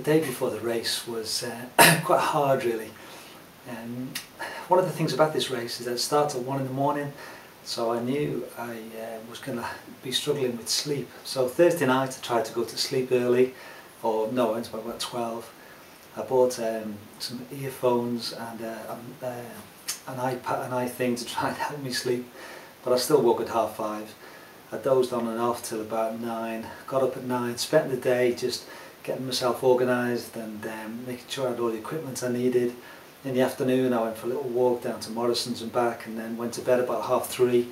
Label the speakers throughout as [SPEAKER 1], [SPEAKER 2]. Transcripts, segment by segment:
[SPEAKER 1] day before the race was quite hard really. One of the things about this race is that it starts at 1 in the morning, so I knew I was going to be struggling with sleep. So Thursday night I tried to go to sleep early, or no, I went to bed about 12. I bought some earphones and an iPad, an iThing to try and help me sleep, but I still woke at 5:30. I dozed on and off till about 9, got up at 9, spent the day just getting myself organised and making sure I had all the equipment I needed. In the afternoon I went for a little walk down to Morrison's and back, and then went to bed about 3:30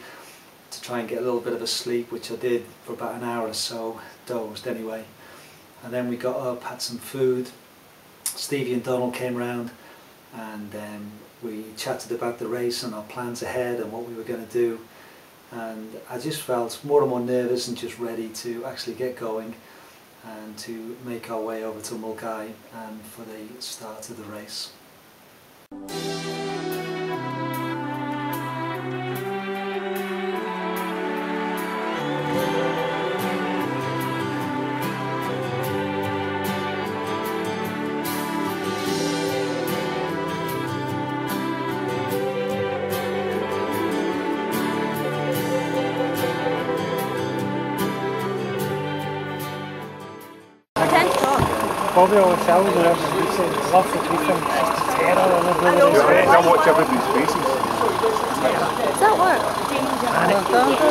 [SPEAKER 1] to try and get a little bit of a sleep, which I did for about an hour or so, dozed anyway. And then we got up, had some food. Stevie and Donald came round and we chatted about the race and our plans ahead and what we were going to do. And I just felt more and more nervous and just ready to actually get going and to make our way over to Mulgai for the start of the race.
[SPEAKER 2] Bobby always tells me there's lots of different terror and everything.
[SPEAKER 3] I watch everybody's faces.
[SPEAKER 4] Does that work?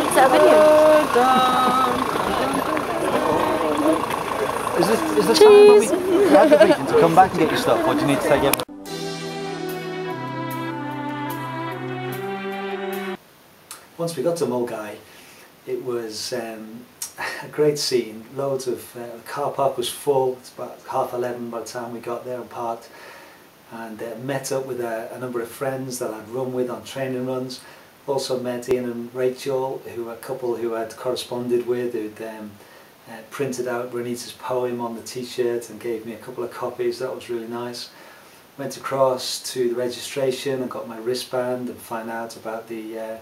[SPEAKER 4] Is that a video?
[SPEAKER 5] Is there something when we have the briefing to come back and get your stuff, or do you need to take everything?
[SPEAKER 1] Once we got to Mulgai, it was a great scene. Loads of the car park was full. It's about 11:30 by the time we got there and parked, and met up with a number of friends that I'd run with on training runs. Also met Ian and Rachel, who were a couple who I'd corresponded with, who'd printed out Renita's poem on the t-shirt and gave me a couple of copies. That was really nice. Went across to the registration and got my wristband and find out about the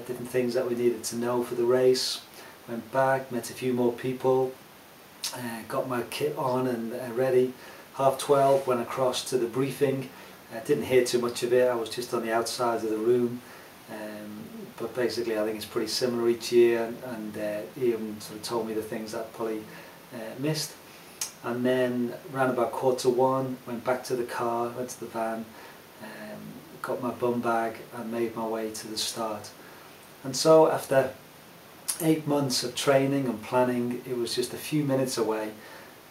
[SPEAKER 1] different things that we needed to know for the race. Went back, met a few more people, got my kit on and ready. 12:30 went across to the briefing. Didn't hear too much of it, I was just on the outside of the room. But basically I think it's pretty similar each year, and Ian sort of told me the things that I probably missed. And then around about 1:15 went back to the car, went to the van, got my bum bag and made my way to the start. And so after 8 months of training and planning, it was just a few minutes away,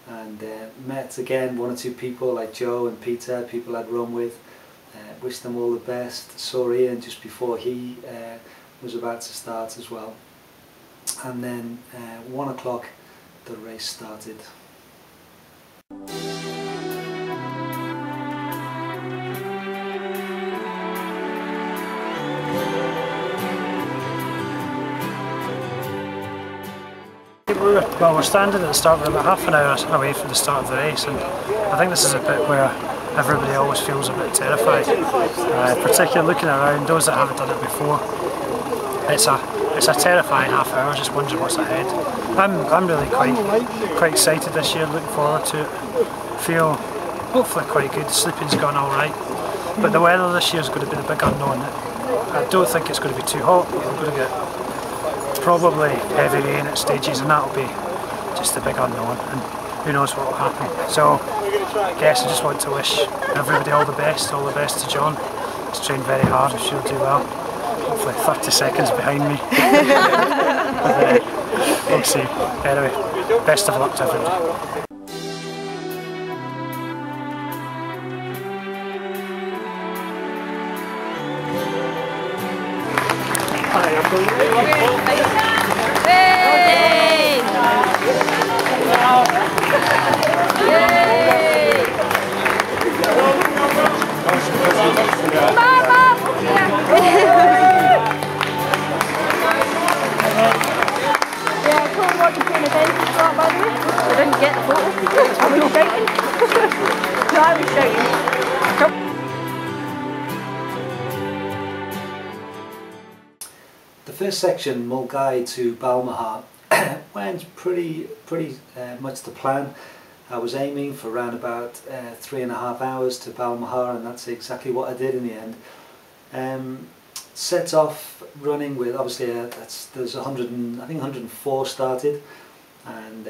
[SPEAKER 1] and met again 1 or 2 people like Joe and Peter, people I'd run with, wished them all the best. Saw Ian just before he was about to start as well, and then 1 o'clock the race started.
[SPEAKER 2] Well, we're standing at the start, we're about half an hour away from the start of the race, and I think this is a bit where everybody always feels a bit terrified, particularly looking around, those that haven't done it before. It's a terrifying half hour, just wondering what's ahead. I'm really quite excited this year, looking forward to it. Feel hopefully quite good, sleeping's gone alright, but the weather this year is going to be the big unknown. I don't think it's going to be too hot, we're going to get probably heavy rain at stages, and that'll be just the big unknown, and who knows what will happen. So I guess I just want to wish everybody all the best to John. He's trained very hard, I'm sure he'll do well. Hopefully 30 seconds behind me. We'll see. Anyway, best of luck to everybody.
[SPEAKER 4] I didn't get the photo. Are we shouting? No, I was shouting.
[SPEAKER 1] The first section, Mulgai to Balmaha, went pretty much to plan. I was aiming for around about 3.5 hours to Balmaha, and that's exactly what I did in the end. Set off running with, obviously there's 100 and, I think 104 started, and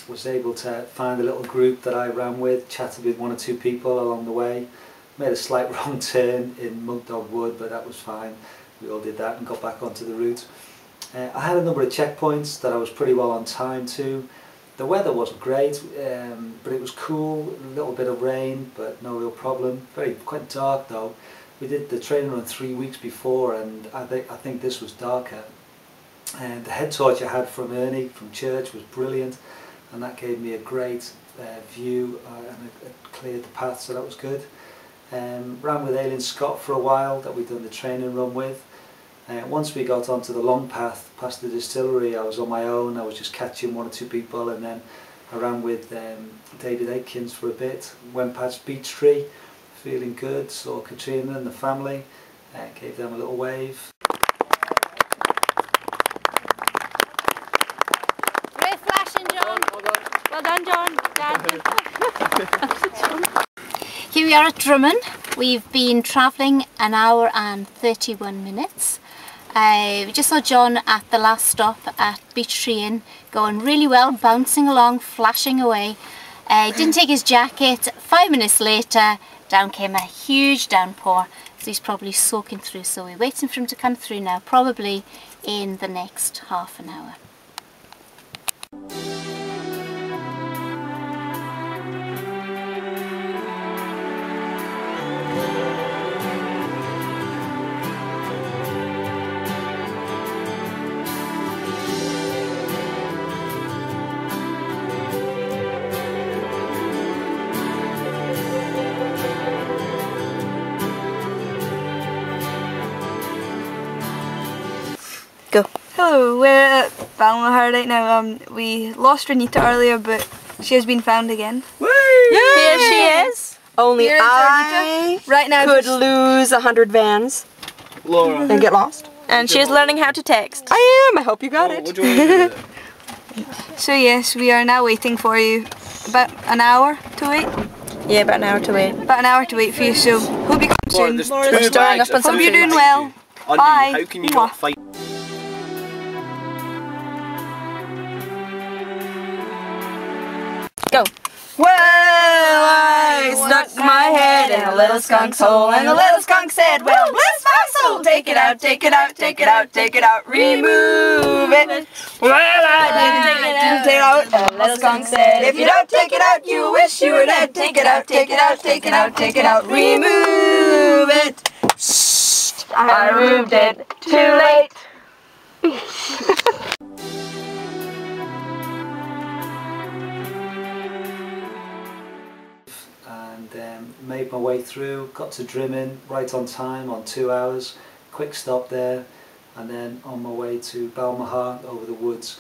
[SPEAKER 1] was able to find a little group that I ran with, chatted with 1 or 2 people along the way, made a slight wrong turn in Mug Dog Wood, but that was fine. We all did that and got back onto the route. I had a number of checkpoints that I was pretty well on time to. The weather wasn't great, but it was cool, a little bit of rain, but no real problem. Quite dark though. We did the training run 3 weeks before, and I think this was darker. And the head torch I had from Ernie, from church, was brilliant, and that gave me a great view, and it cleared the path, so that was good. Ran with Aileen Scott for a while, that we'd done the training run with. Once we got onto the long path past the distillery, I was on my own. I was just catching 1 or 2 people, and then I ran with David Aikins for a bit. Went past Beech Tree, feeling good, saw Katrina and the family, gave them a little wave.
[SPEAKER 4] Great flashing, John. Well done, John. Here we are at Drummond. We've been travelling 1 hour and 31 minutes. We just saw John at the last stop at Beech Tree Inn, going really well, bouncing along, flashing away. Didn't take his jacket. 5 minutes later, down came a huge downpour, so he's probably soaking through. So we're waiting for him to come through now, probably in the next half an hour.
[SPEAKER 6] Hello, we're at Balmaha right now. We lost Renita earlier, but she has been found again.
[SPEAKER 7] Woo!
[SPEAKER 6] Here she is.
[SPEAKER 7] Only
[SPEAKER 6] Here is
[SPEAKER 7] I
[SPEAKER 6] Renita. Right now
[SPEAKER 7] could lose 100 vans
[SPEAKER 3] Laura.
[SPEAKER 7] and get lost.
[SPEAKER 6] and she's learning how to text.
[SPEAKER 7] I am. I hope you got it.
[SPEAKER 3] What do you want to do?
[SPEAKER 6] So yes, we are now waiting for you. About an hour to wait.
[SPEAKER 7] Yeah, about an hour to wait.
[SPEAKER 6] About an hour to wait for you. So hope you come
[SPEAKER 3] Laura,
[SPEAKER 6] soon.
[SPEAKER 3] there's
[SPEAKER 7] Laura's
[SPEAKER 3] two
[SPEAKER 7] stirring
[SPEAKER 3] bags
[SPEAKER 7] up on
[SPEAKER 3] of
[SPEAKER 7] some
[SPEAKER 6] Hope you're
[SPEAKER 3] food
[SPEAKER 6] doing
[SPEAKER 3] behind
[SPEAKER 6] well.
[SPEAKER 3] you.
[SPEAKER 6] Bye.
[SPEAKER 3] How can you
[SPEAKER 6] Mwah.
[SPEAKER 3] not fight?
[SPEAKER 7] Go. Well, I stuck my head in a little skunk's hole, and the little skunk said, well, bless my soul, take it out, take it out, take it out, take it out, remove it. Well, I didn't take it out, and the little skunk said, if you don't take it out, you wish you were dead. Take it out, take it out, take it out, take it out, remove it. Shh, I removed it. Too late.
[SPEAKER 1] And made my way through, got to Drimmin right on time, on 2 hours, quick stop there, and then on my way to Balmaha over the woods.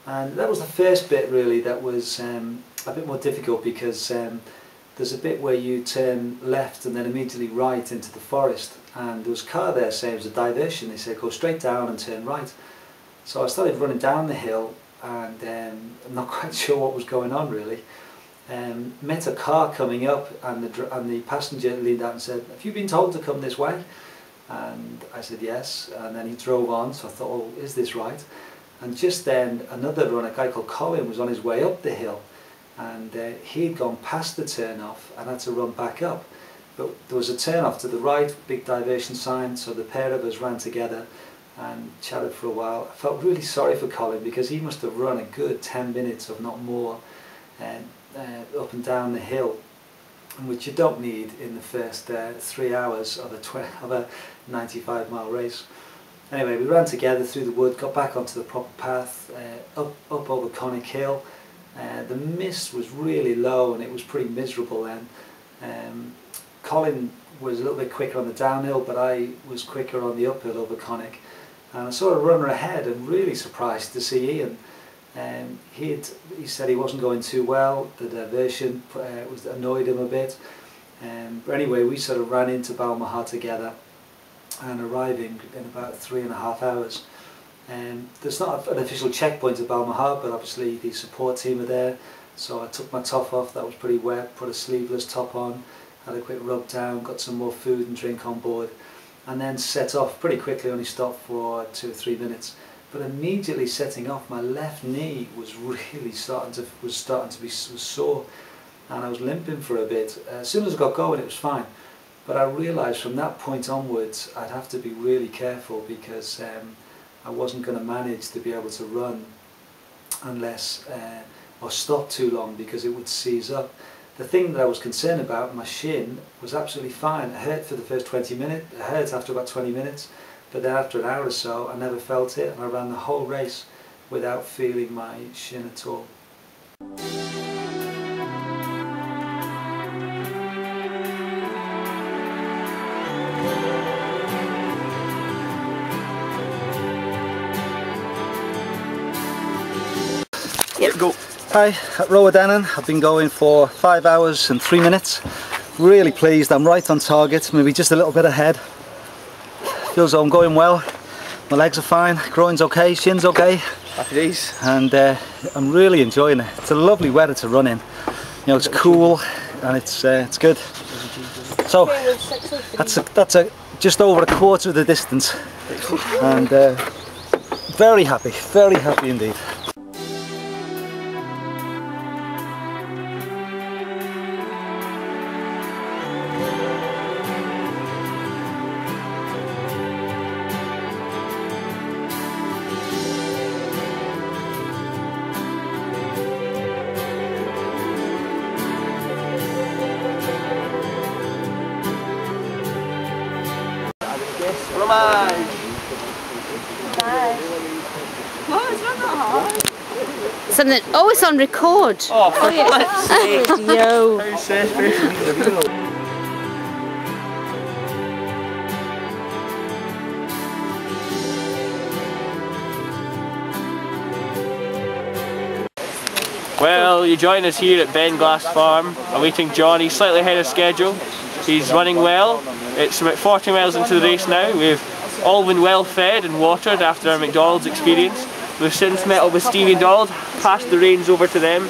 [SPEAKER 1] And that was the first bit really that was a bit more difficult, because there's a bit where you turn left and then immediately right into the forest, and there was a car there saying it was a diversion. They said go straight down and turn right. So I started running down the hill, and I'm not quite sure what was going on really. Met a car coming up, and the passenger leaned out and said, have you been told to come this way? And I said yes, and then he drove on, so I thought, oh, is this right? And just then another runner, a guy called Colin, was on his way up the hill, and he'd gone past the turn off and had to run back up. But there was a turn off to the right, big diversion sign, so the pair of us ran together and chatted for a while. I felt really sorry for Colin, because he must have run a good 10 minutes, if not more, up and down the hill, which you don't need in the first 3 hours of a 95-mile race. Anyway, we ran together through the wood, got back onto the proper path, up over Connick Hill. The mist was really low and it was pretty miserable then. Colin was a little bit quicker on the downhill, but I was quicker on the uphill over Connick. And I saw a runner ahead and really surprised to see Ian. He said he wasn't going too well, the diversion annoyed him a bit. But anyway, we sort of ran into Balmaha together, and arriving in about 3.5 hours. There's not an official checkpoint at Balmaha, but obviously the support team are there, So I took my top off, that was pretty wet, put a sleeveless top on, had a quick rub down, got some more food and drink on board, and then set off pretty quickly, only stopped for 2 or 3 minutes. But immediately setting off, my left knee was really starting to be sore, and I was limping for a bit. As soon as I got going, it was fine. But I realised from that point onwards, I'd have to be really careful, because I wasn't going to manage to be able to run unless, or stop too long, because it would seize up. The thing that I was concerned about, my shin, was absolutely fine. It hurt for the first 20 minutes, it hurt after about 20 minutes, but then after an hour or so I never felt it, and I ran the whole race without feeling my shin at all.
[SPEAKER 5] Go. Hi, at Rowadannan. I've been going for 5 hours and 3 minutes. Really pleased, I'm right on target, maybe just a little bit ahead. Feels like I'm going well. My legs are fine, groin's okay, shin's okay.
[SPEAKER 3] Happy days.
[SPEAKER 5] And I'm really enjoying it. It's a lovely weather to run in. You know, it's cool and it's good. So that's just over a quarter of the distance, and very happy indeed.
[SPEAKER 4] Something. Oh, it's on record.
[SPEAKER 3] Oh, for flip's sake.
[SPEAKER 4] Yo.
[SPEAKER 3] How desperate. Well, you join us here at Benglass Farm, awaiting John. He's slightly ahead of schedule. He's running well. It's about 40 miles into the race now. We've all been well fed and watered after our McDonald's experience. We've since met up with Stevie and Donald, passed the reins over to them.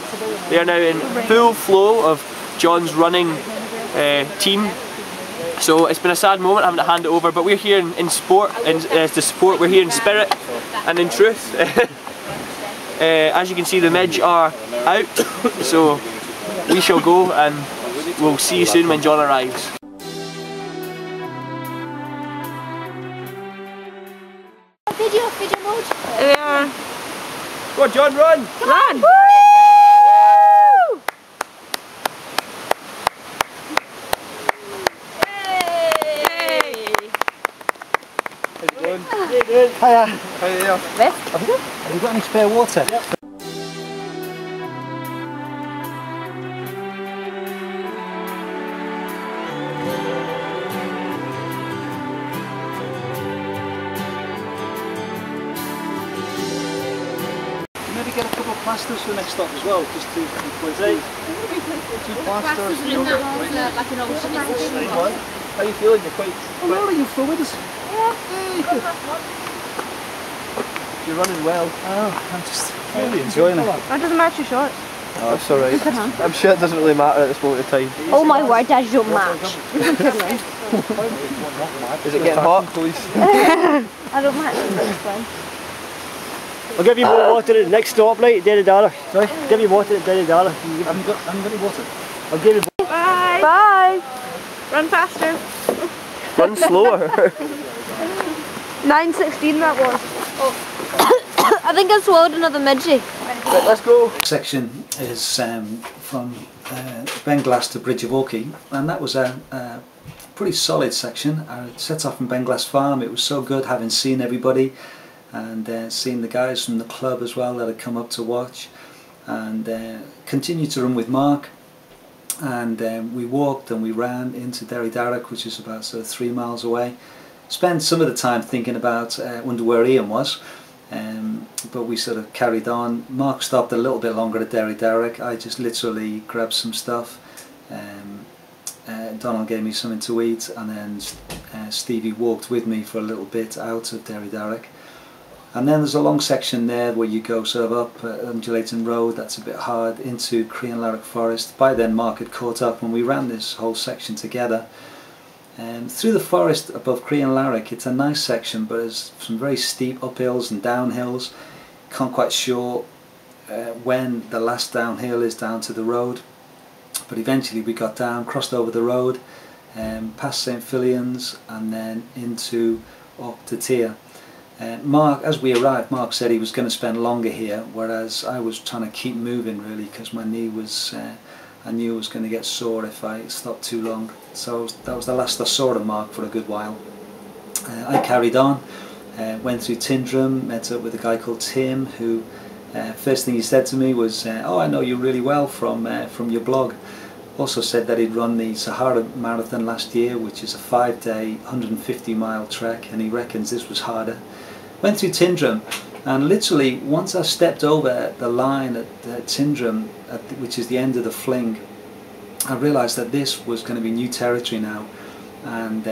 [SPEAKER 3] They are now in full flow of John's running team. So it's been a sad moment having to hand it over, but we're here in sport, to support. We're here in spirit and in truth. As you can see, the midge are out, so we shall go and we'll see you soon when John arrives.
[SPEAKER 4] Video mode.
[SPEAKER 6] There we are.
[SPEAKER 3] Go on, John, run!
[SPEAKER 6] Run! Woo! Yay!
[SPEAKER 3] How's it going?
[SPEAKER 5] Hiya.
[SPEAKER 3] How are you?
[SPEAKER 5] Have you got any spare water? Yep. Maybe get a couple of plasters for the next stop as well, just to replace these. 2 plasters.
[SPEAKER 3] How are you feeling? You're quite...
[SPEAKER 5] Well, are you fluids?
[SPEAKER 3] You're running well.
[SPEAKER 5] Oh, I'm just really enjoying it.
[SPEAKER 6] That doesn't match your shorts.
[SPEAKER 3] Oh, that's alright. I'm sure it doesn't really matter at this moment in time.
[SPEAKER 4] Oh my word, that don't match.
[SPEAKER 3] Is it getting hot? Please.
[SPEAKER 6] I don't match. It's fine.
[SPEAKER 8] I'll give you more water at the next stoplight, $1. Sorry? Give you water at $1.
[SPEAKER 5] I haven't got any water.
[SPEAKER 8] I'll give you.
[SPEAKER 6] Bye! Bye! Run faster.
[SPEAKER 3] Run slower.
[SPEAKER 6] 9:16 that was.
[SPEAKER 4] I think I swallowed another midgie.
[SPEAKER 3] Right, let's go.
[SPEAKER 1] Section is from Benglass to Bridge of Orkney, and that was a pretty solid section. I set off from Benglass Farm. It was so good having seen everybody and seen the guys from the club as well that had come up to watch, and continued to run with Mark, and we walked and we ran into Derry Darragh, which is about sort of 3 miles away. Spent some of the time thinking about wonder where Ian was, but we sort of carried on. Mark stopped a little bit longer at Derry Darragh. I just literally grabbed some stuff. Donald gave me something to eat, and then Stevie walked with me for a little bit out of Derry Darragh. And then there's a long section there where you go sort of up undulating road, that's a bit hard, into Crianlarich Forest. By then Mark had caught up and we ran this whole section together. And through the forest above Crianlarich, it's a nice section, but there's some very steep uphills and downhills. Can't quite sure when the last downhill is down to the road, but eventually we got down, crossed over the road, past St Fillian's and then into up to Tyr. Mark, as we arrived, Mark said he was going to spend longer here, whereas I was trying to keep moving really because my knee was, I knew it was going to get sore if I stopped too long. So that was the last I saw of Mark for a good while. I carried on, went through Tindrum, met up with a guy called Tim who first thing he said to me was, oh, I know you really well from your blog. Also said that he'd run the Sahara Marathon last year, which is a 5-day 150-mile trek, and he reckons this was harder. Went through Tindrum, and literally once I stepped over the line at Tindrum, which is the end of the fling, I realised that this was going to be new territory now, and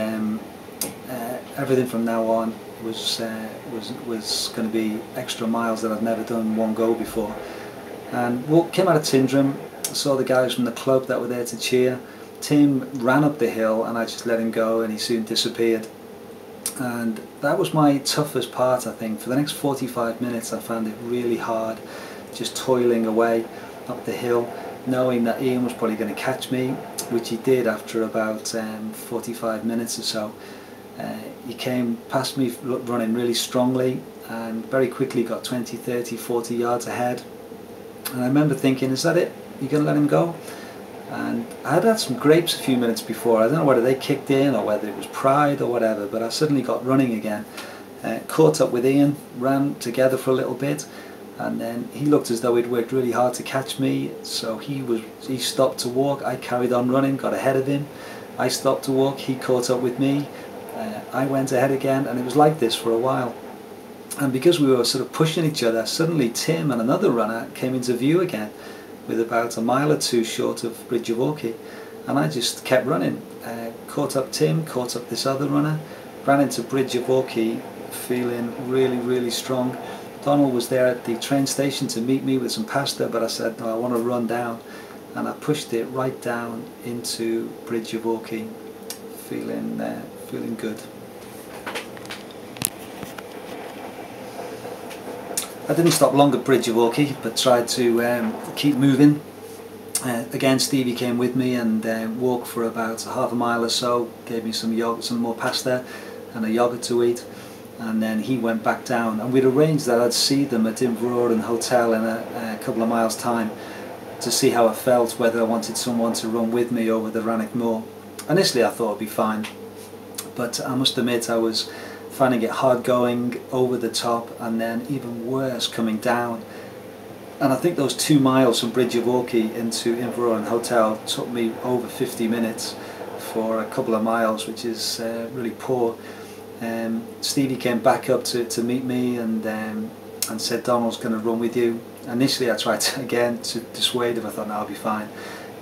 [SPEAKER 1] everything from now on was going to be extra miles that I'd never done in one go before. And came out of Tindrum, saw the guys from the club that were there to cheer. Tim ran up the hill and I just let him go and he soon disappeared. And that was my toughest part, I think. For the next 45 minutes I found it really hard, just toiling away up the hill, knowing that Ian was probably going to catch me, which he did after about 45 minutes or so. He came past me running really strongly and very quickly got 20, 30, 40 yards ahead. And I remember thinking, is that it? You going to let him go? And I had some grapes a few minutes before. I don't know whether they kicked in or whether it was pride or whatever, but I suddenly got running again. Caught up with Ian, ran together for a little bit, and then he looked as though he'd worked really hard to catch me, so he stopped to walk. I carried on running, got ahead of him. I stopped to walk, he caught up with me. I went ahead again, and it was like this for a while. And because we were sort of pushing each other, suddenly Tim and another runner came into view again, with about a mile or two short of Bridge of Orchy, and I just kept running. Caught up Tim, caught up this other runner, ran into Bridge of Orchy feeling really, really strong. Donald was there at the train station to meet me with some pasta, but I said, no, I want to run down, and I pushed it right down into Bridge of Orchy, feeling good. I didn't stop long at Bridge of Orchy, but tried to keep moving. Again, Stevie came with me and walked for about half a mile or so, gave me some yogurt, some more pasta and a yogurt to eat, and then he went back down. And we'd arranged that I'd see them at Inveroran Hotel in a couple of miles' time to see how I felt, whether I wanted someone to run with me over the Rannoch Moor. Initially I thought it'd be fine, but I must admit I was finding it hard going over the top, and then even worse coming down. And I think those 2 miles from Bridge of Orchy into Inveroran Hotel took me over 50 minutes for a couple of miles, which is really poor. Stevie came back up to meet me and said, Donald's going to run with you. Initially I tried again to dissuade him. I thought, no, I'll be fine.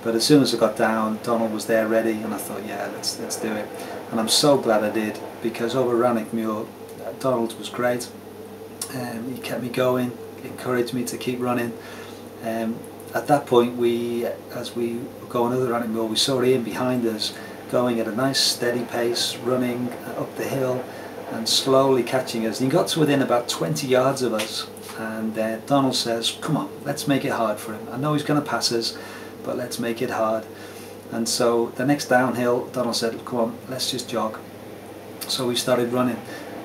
[SPEAKER 1] But as soon as I got down, Donald was there ready, and I thought, yeah, let's do it. And I'm so glad I did, because over Rannoch Moor, Donald was great. He kept me going, encouraged me to keep running. At that point, as we were going over Rannoch Moor, we saw Ian behind us, going at a nice steady pace, running up the hill and slowly catching us. And he got to within about 20 yards of us, and Donald says, come on, let's make it hard for him. I know he's going to pass us, but let's make it hard. And so the next downhill, Donald said, come on, let's just jog. So we started running.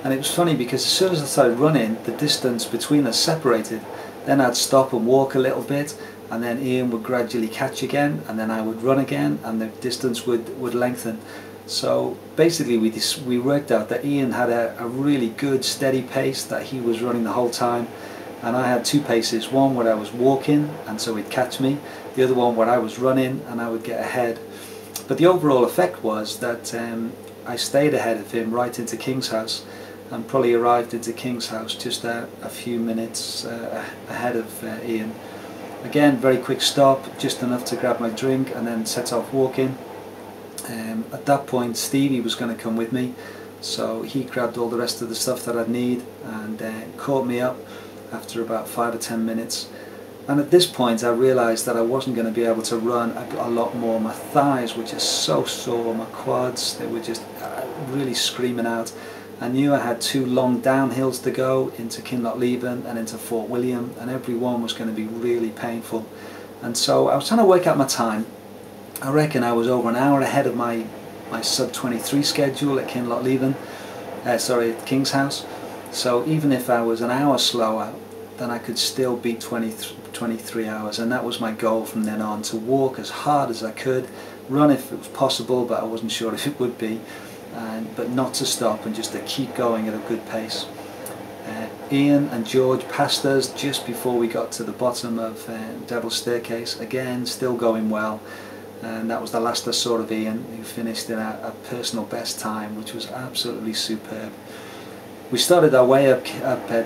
[SPEAKER 1] And it was funny because as soon as I started running, the distance between us separated. Then I'd stop and walk a little bit, and then Ian would gradually catch again, and then I would run again, and the distance would lengthen. So basically we worked out that Ian had a really good steady pace that he was running the whole time, and I had 2 paces, one where I was walking and so he'd catch me, the other one where I was running and I would get ahead. But the overall effect was that I stayed ahead of him right into King's House, and probably arrived into King's House just a few minutes ahead of Ian. Again, very quick stop, just enough to grab my drink and then set off walking. At that point Stevie was going to come with me, So he grabbed all the rest of the stuff that I'd need and caught me up after about 5 or 10 minutes. And at this point I realised that I wasn't going to be able to run a lot more. My thighs were just so sore, my quads, they were just really screaming out. I knew I had 2 long downhills to go into Kinlochleven and into Fort William, and every one was going to be really painful. And so I was trying to work out my time. I reckon I was over an hour ahead of my sub 23 schedule at Kinlochleven, at King's House. So even if I was an hour slower, then I could still beat 23 hours, and that was my goal from then on, to walk as hard as I could, run if it was possible, but I wasn't sure if it would be, but not to stop and just to keep going at a good pace. Ian and George passed us just before we got to the bottom of Devil's Staircase, again still going well, and that was the last I saw of Ian, who finished in a personal best time, which was absolutely superb. We started our way up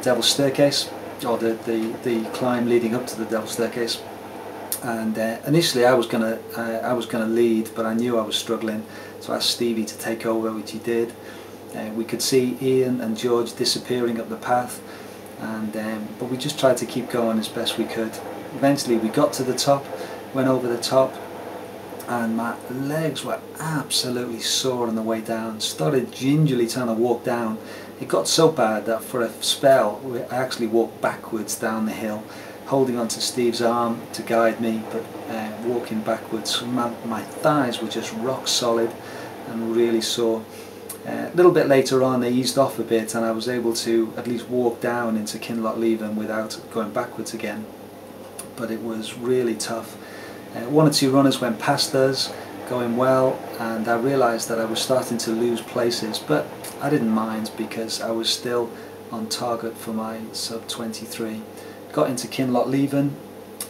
[SPEAKER 1] Devil's Staircase, or the climb leading up to the Devil's Staircase, and initially I was gonna lead, but I knew I was struggling, so I asked Stevie to take over, which he did. We could see Ian and George disappearing up the path, and but we just tried to keep going as best we could. Eventually we got to the top, went over the top, and my legs were absolutely sore on the way down. Started gingerly trying to walk down. It got so bad that for a spell I actually walked backwards down the hill, holding onto Steve's arm to guide me, but walking backwards. My thighs were just rock solid and really sore. A little bit later on they eased off a bit, and I was able to at least walk down into Kinlochleven without going backwards again, but it was really tough. 1 or 2 runners went past us, going well, and I realised that I was starting to lose places, but I didn't mind because I was still on target for my sub 23. Got into Kinlochleven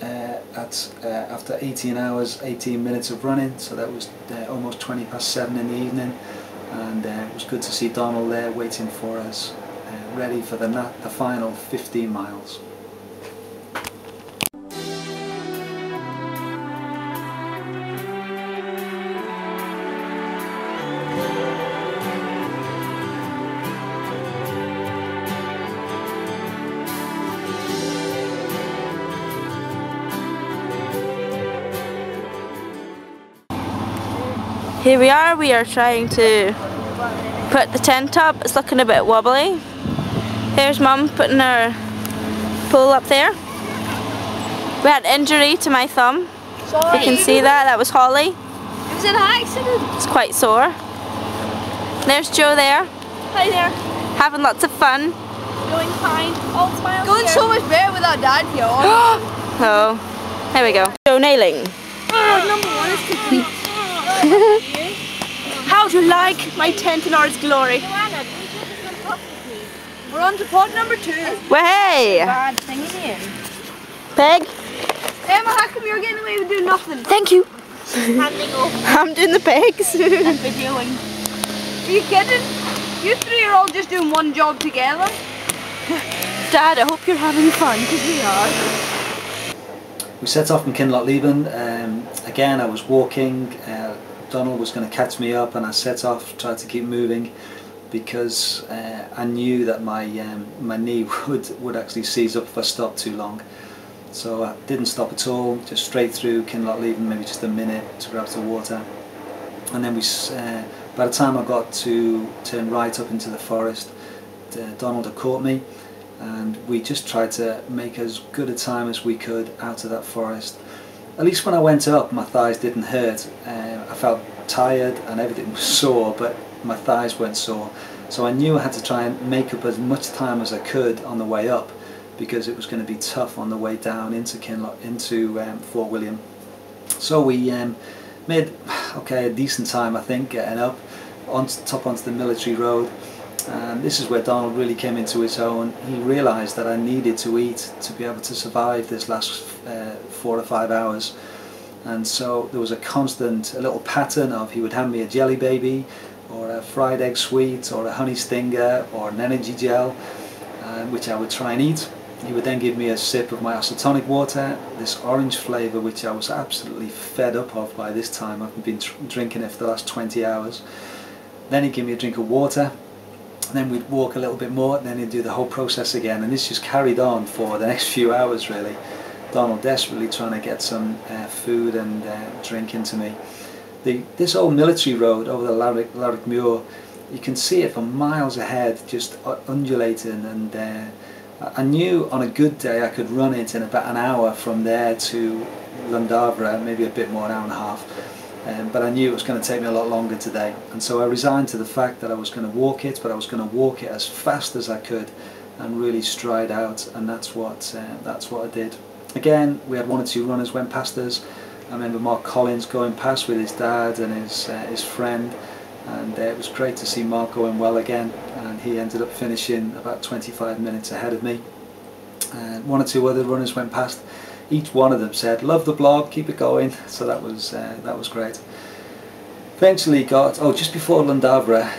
[SPEAKER 1] after 18 hours, 18 minutes of running, so that was almost 20 past 7 in the evening, and it was good to see Donald there waiting for us, ready for the final 15 miles.
[SPEAKER 7] Here we are trying to put the tent up. It's looking a bit wobbly. Here's Mum putting her pole up there. We had injury to my thumb.
[SPEAKER 6] Sorry.
[SPEAKER 7] You can see that was Holly.
[SPEAKER 6] It was an accident.
[SPEAKER 7] It's quite sore. There's Joe there.
[SPEAKER 6] Hi there.
[SPEAKER 7] Having lots of fun.
[SPEAKER 6] Going fine. All smiles. Going so much better without Dad here.
[SPEAKER 7] Oh, there we go. Joe nailing.
[SPEAKER 6] Number 1 is complete. How do you like my tent in all its glory? We're on to pot number 2.
[SPEAKER 7] Well, hey! Peg?
[SPEAKER 6] Emma, how come you're getting away with doing nothing?
[SPEAKER 7] Thank you.
[SPEAKER 6] Handing over.
[SPEAKER 7] I'm doing the pegs.
[SPEAKER 6] And videoing. Are you kidding? You 3 are all just doing one job together.
[SPEAKER 7] Dad, I hope you're having fun, because we are.
[SPEAKER 1] We set off from Kinlochleven. Again, I was walking. Donald was going to catch me up, and I set off, tried to keep moving, because I knew that my knee would actually seize up if I stopped too long. So I didn't stop at all, just straight through Kinlochleven, maybe just a minute to grab some water. And then by the time I got to turn right up into the forest, Donald had caught me, and we just tried to make as good a time as we could out of that forest. At least when I went up, my thighs didn't hurt. I felt tired and everything was sore, but my thighs weren't sore. So I knew I had to try and make up as much time as I could on the way up, because it was going to be tough on the way down into Fort William. So we made a decent time, I think, getting up onto the military road. And this is where Donald really came into his own. He realised that I needed to eat to be able to survive this last 4 or 5 hours. And so there was a little pattern of he would hand me a jelly baby, or a fried egg sweet, or a honey stinger, or an energy gel, which I would try and eat. He would then give me a sip of my isotonic water, this orange flavour which I was absolutely fed up of by this time. I've been drinking it for the last 20 hours. Then he'd give me a drink of water, and then we'd walk a little bit more, and then he'd do the whole process again, and this just carried on for the next few hours really. Donald desperately trying to get some food and drink into me. This old military road over the Larrick Muir, you can see it for miles ahead, just undulating, and I knew on a good day I could run it in about an hour from there to Lundavra, maybe a bit more, an hour and a half, but I knew it was going to take me a lot longer today, and so I resigned to the fact that I was going to walk it, but I was going to walk it as fast as I could and really stride out, and that's what I did. Again, we had 1 or 2 runners went past us. I remember Mark Collins going past with his dad and his friend, and it was great to see Mark going well again, and he ended up finishing about 25 minutes ahead of me. 1 or 2 other runners went past. Each one of them said, "Love the blog, keep it going," so that was great. Eventually got, just before Lundavra,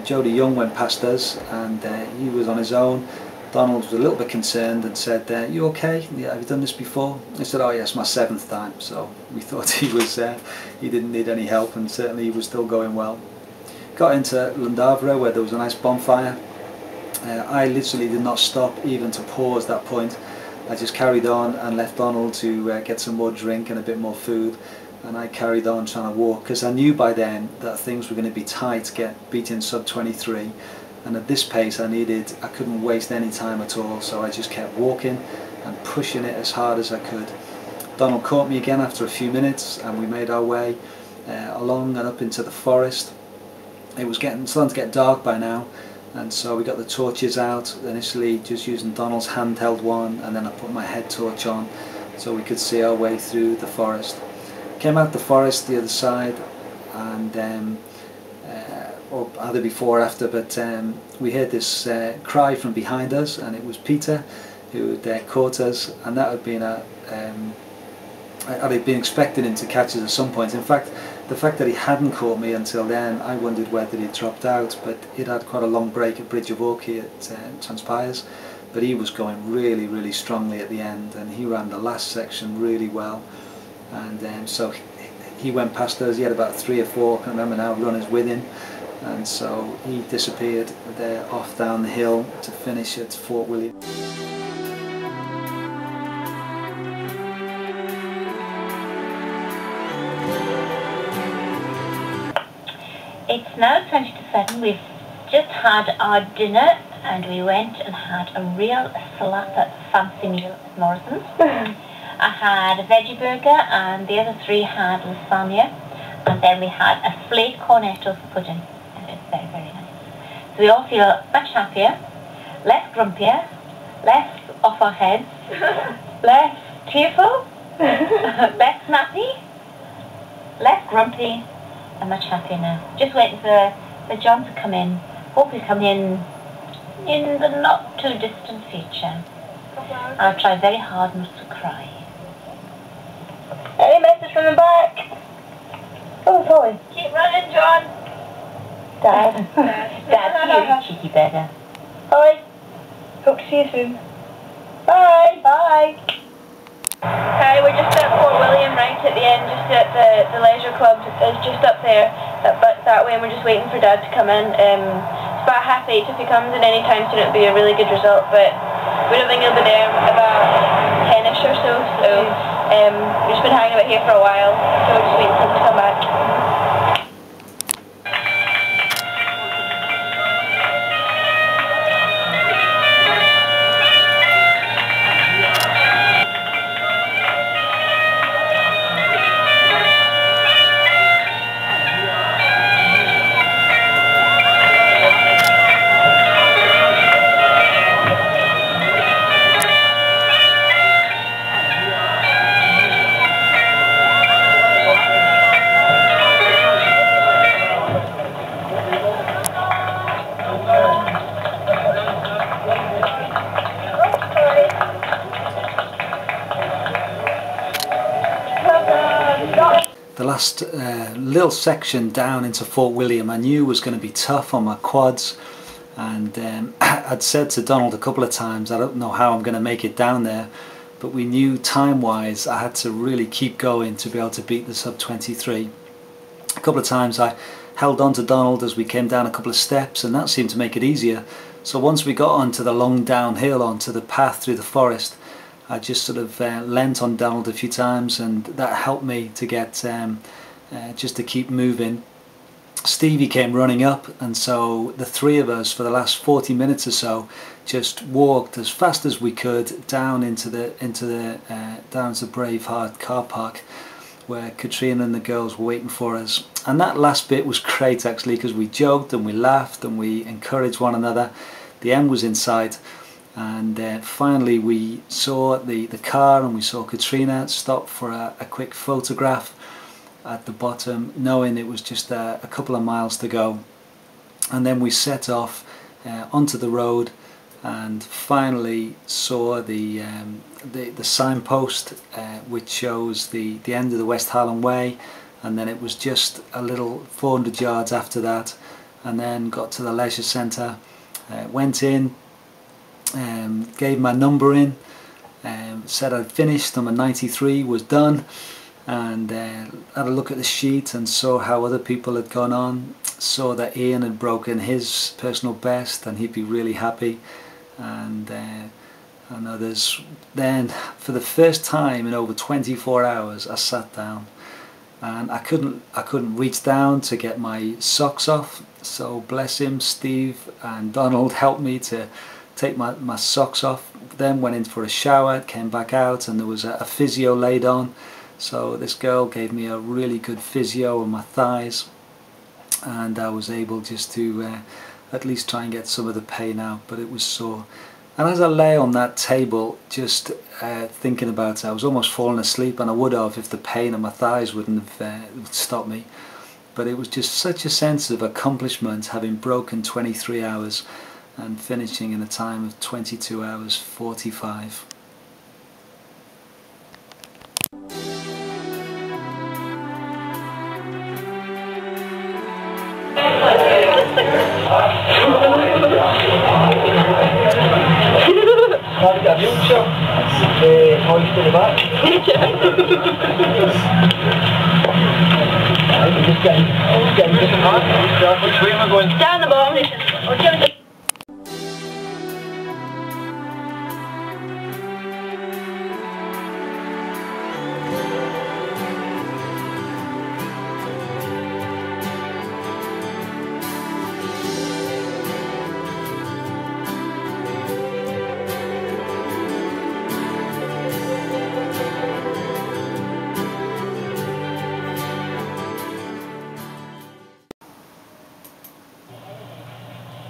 [SPEAKER 1] Jody Young went past us, and he was on his own. Donald was a little bit concerned and said, "You okay? Yeah, have you done this before?" I said, "Oh yes, my 7th time." So we thought he didn't need any help, and certainly he was still going well. Got into Lundavra where there was a nice bonfire. I literally did not stop even to pause that point. I just carried on and left Donald to get some more drink and a bit more food, and I carried on trying to walk because I knew by then that things were going to be tight to get beating sub 23. And at this pace I couldn't waste any time at all, so I just kept walking and pushing it as hard as I could. Donald caught me again after a few minutes, and we made our way along and up into the forest. It was starting to get dark by now, and so we got the torches out, initially just using Donald's handheld one, and then I put my head torch on so we could see our way through the forest. Came out the forest the other side, and or either before or after, but we heard this cry from behind us, and it was Peter who had caught us, and that had been I'd been expecting him to catch us at some point. In fact, the fact that he hadn't caught me until then, I wondered whether he'd dropped out, but it had quite a long break at Bridge of Orkney at Transpires, but he was going really, really strongly at the end, and he ran the last section really well, and so he went past us. He had about 3 or 4, I can't remember now, runners with him, and so he disappeared there off down the hill to finish at Fort William.
[SPEAKER 4] It's now 20 to 7. We've just had our dinner, and we went and had a real slapper fancy meal at Morrison's. I had a veggie burger, and the other 3 had lasagna, and then we had a flake cornetto pudding. Very, very nice. So we all feel much happier, less grumpier, less off our heads, less tearful, less snappy, less grumpy, and much happier now. Just waiting for John to come in. Hope he'll come in the not too distant future. I'll try very hard not to cry. Any message from the back? Oh, sorry. Keep running, John. Dad. Dad, you cheeky beggar. Bye. Hope to see you soon. Bye. Bye. Hi, we're just at Fort William, right at the end, just at the leisure club. It's just up there, that way, and we're just waiting for Dad to come in. It's about 8:30, so if he comes in any time soon, it'll be a really good result, but we don't think he'll be there about 10ish or so, we've just been hanging about here for a while, so we're just waiting for him to come back.
[SPEAKER 1] The last little section down into Fort William I knew was going to be tough on my quads, and I'd said to Donald a couple of times, I don't know how I'm going to make it down there, but we knew time wise I had to really keep going to be able to beat the sub 23. A couple of times I held on to Donald as we came down a couple of steps, and that seemed to make it easier. So once we got onto the long downhill, onto the path through the forest, I just sort of leant on Donald a few times, and that helped me to get just to keep moving. Stevie came running up, and so the three of us for the last 40 minutes or so just walked as fast as we could down into the down to Braveheart car park, where Katrina and the girls were waiting for us. And that last bit was great actually, because we joked and we laughed and we encouraged one another. The end was in sight, and finally we saw the car, and we saw Katrina stop for a quick photograph at the bottom, knowing it was just a couple of miles to go. And then we set off onto the road, and finally saw the signpost which shows the end of the West Highland Way, and then it was just a little 400 yards after that, and then got to the leisure centre, went in, gave my number in, said I'd finished, number 93 was done, and had a look at the sheet and saw how other people had gone on, saw that Ian had broken his personal best and he'd be really happy, and others. Then for the first time in over 24 hours I sat down, and I couldn't reach down to get my socks off, so bless him, Steve and Donald helped me to take my socks off. Then went in for a shower, came back out, and there was a physio laid on. So this girl gave me a really good physio on my thighs, and I was able just to at least try and get some of the pain out, but it was sore. And as I lay on that table just thinking about it, I was almost falling asleep, and I would have if the pain on my thighs wouldn't have stopped me. But it was just such a sense of accomplishment, having broken 23 hours and finishing in a time of 22 hours 45.
[SPEAKER 9] Which way am I going? Down the bottom.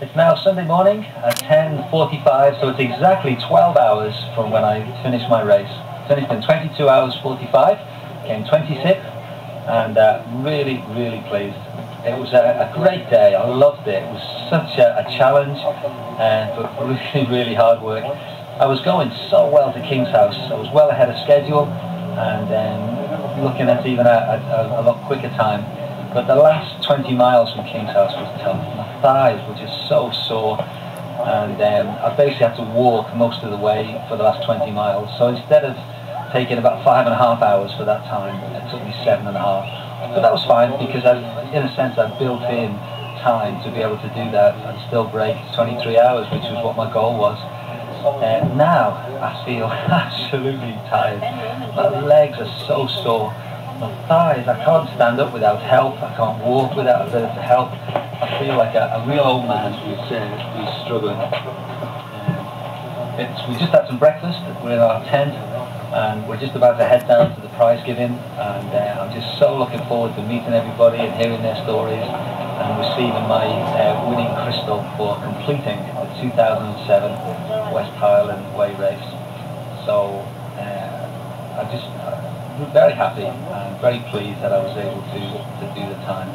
[SPEAKER 5] It's now Sunday morning at 10:45, so it's exactly 12 hours from when I finished my race. Finished in 22 hours 45, came 26th, and really pleased. It was a great day. I loved it. It was such a challenge, but really hard work. I was going so well to King's House. I was well ahead of schedule, and looking at even a lot quicker time. But the last 20 miles from King's House was tough. My thighs were just so sore, and I basically had to walk most of the way for the last 20 miles. So instead of taking about 5.5 hours for that time, it took me 7.5. But that was fine, because in a sense I built in time to be able to do that and still break 23 hours, which was what my goal was. Now I feel absolutely tired. My legs are so sore. My thighs, I can't stand up without help, I can't walk without a bit of help. I feel like a real old man who's struggling. We just had some breakfast, we're in our tent, and we're just about to head down to the prize giving, and I'm just so looking forward to meeting everybody and hearing their stories and receiving my winning crystal for completing the 2007 West Highland Way Race. So I'm very happy and very pleased that I was able to do the time.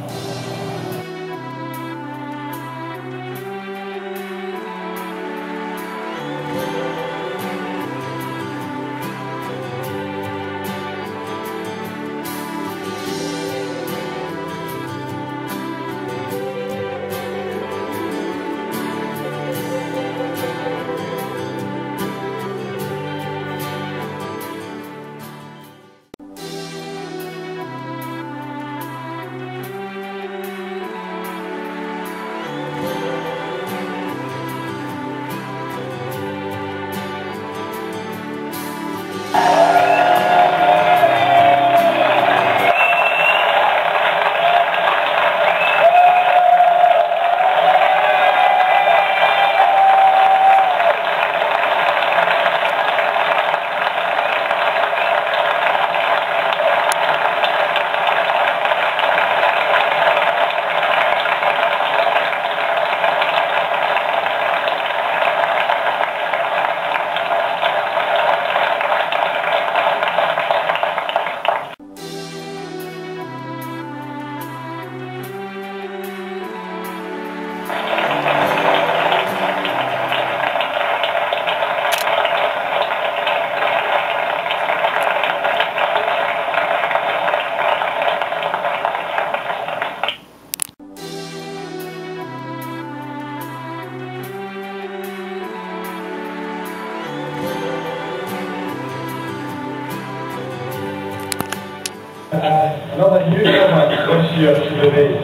[SPEAKER 10] another new format this year to the race.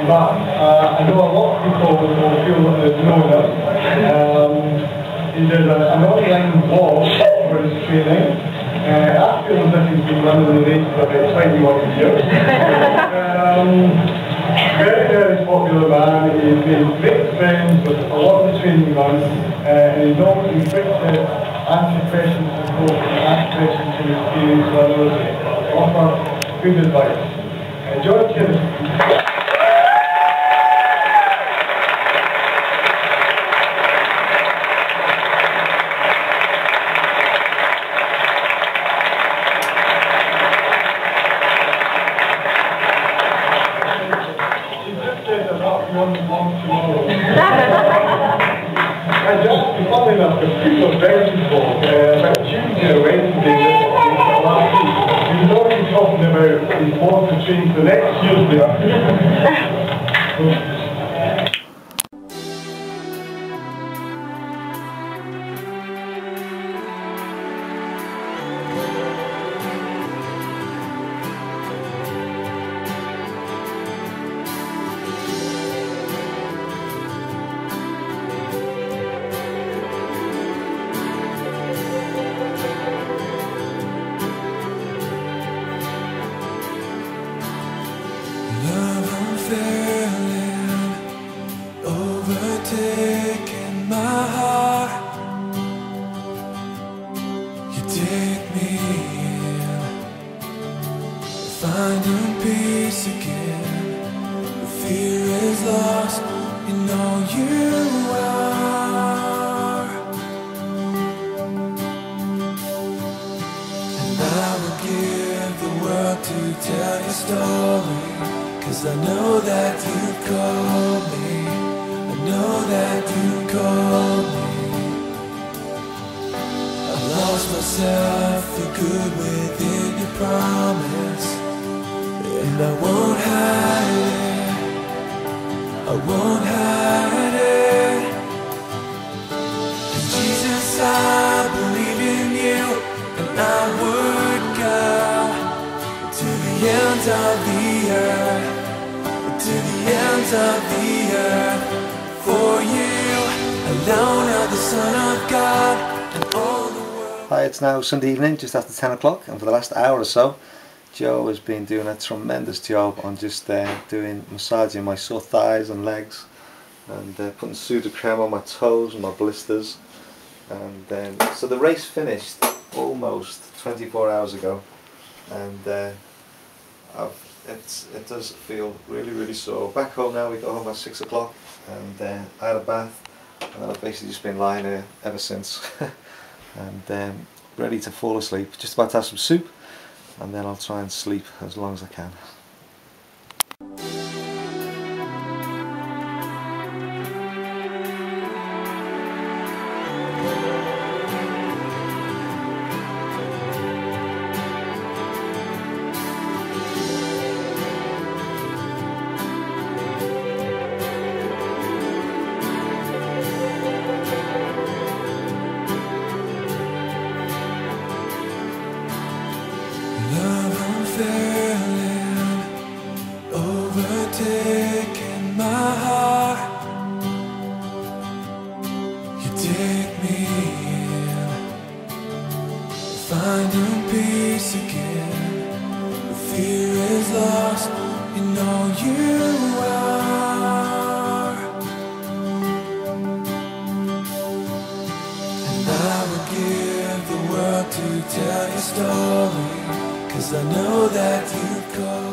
[SPEAKER 10] But I know a lot of people will feel that there's no this. There's an online blog for his training. I feel as if he's been running the race for about 21 years. Very, very popular man. He's made great friends with a lot of the training runs, and he's always been quick to answer questions from folks and ask questions from experienced runners, offer good advice. John Kynaston. Funny enough, the people are very involved. About Tuesday or Wednesday last week, he was already talking about his want to train for next Tuesday.
[SPEAKER 11] Overtaking my heart, you take me in, finding peace again. The fear is lost, you know you are, and I will give the world to tell your story, 'cause I know that you've called me. Know that you called me. I've lost myself for good within your promise, and I won't hide it, I won't hide it. And Jesus, I believe in you, and I would go to the ends of the earth, to the ends of the earth. For you, alone are the Son of God, and all the world.
[SPEAKER 5] Hi, it's now Sunday evening, just after 10 o'clock, and for the last hour or so, Joe has been doing a tremendous job on just doing massaging my sore thighs and legs, and putting Sudocrem on my toes and my blisters. And so the race finished almost 24 hours ago, and it does feel really sore. Back home now, we got home at 6 o'clock, and I had a bath, and then I've basically just been lying here ever since, and ready to fall asleep. Just about to have some soup, and then I'll try and sleep as long as I can.
[SPEAKER 11] Overtaking my heart, you take me in, finding peace again. The fear is lost, you know you are, and I would give the world to tell your story, 'cause I know that you've called.